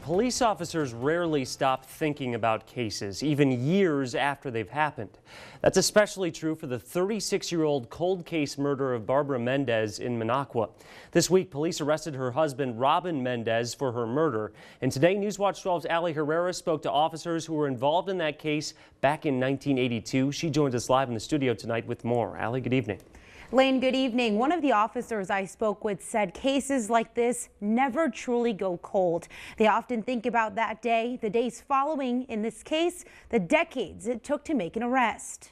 Police officers rarely stop thinking about cases, even years after they've happened. That's especially true for the 36-year-old cold case murder of Barbara Mendez in Minocqua. This week, police arrested her husband, Robin Mendez, for her murder. And today, Newswatch 12's Ali Herrera spoke to officers who were involved in that case back in 1982. She joins us live in the studio tonight with more. Ali, good evening. Lane, good evening. One of the officers I spoke with said cases like this never truly go cold. They often think about that day, the days following, in this case, the decades it took to make an arrest.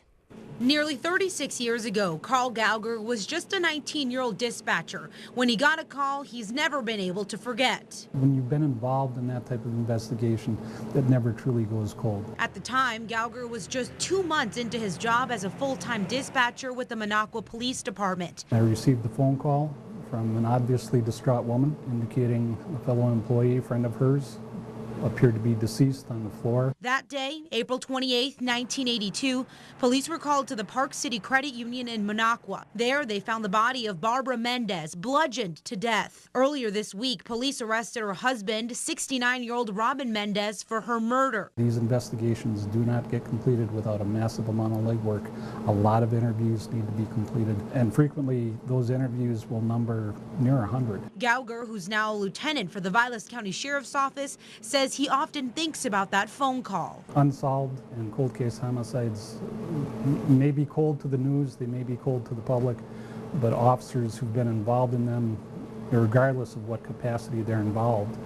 Nearly 36 years ago, Carl Gauger was just a 19-year-old dispatcher. When he got a call, he's never been able to forget. When you've been involved in that type of investigation, it never truly goes cold. At the time, Gauger was just 2 months into his job as a full-time dispatcher with the Minocqua Police Department. I received a phone call from an obviously distraught woman indicating a fellow employee, friend of hers, appeared to be deceased on the floor. That day, April 28, 1982, police were called to the Park City Credit Union in Minocqua. There, they found the body of Barbara Mendez, bludgeoned to death. Earlier this week, police arrested her husband, 69-year-old Robin Mendez, for her murder. These investigations do not get completed without a massive amount of legwork. A lot of interviews need to be completed, and frequently those interviews will number near 100. Gauger, who's now a lieutenant for the Vilas County Sheriff's Office, says he often thinks about that phone call. Unsolved and cold case homicides may be cold to the news, they may be cold to the public, but officers who've been involved in them, regardless of what capacity they're involved,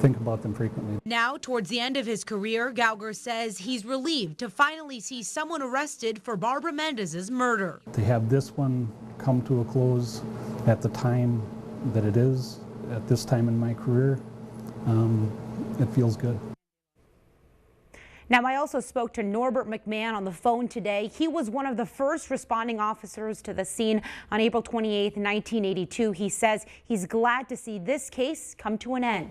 think about them frequently. Now, towards the end of his career, Gauger says he's relieved to finally see someone arrested for Barbara Mendez's murder. To have this one come to a close at the time that it is, at this time in my career, it feels good. Now, I also spoke to Norbert McMahon on the phone today. He was one of the first responding officers to the scene on April 28, 1982. He says he's glad to see this case come to an end.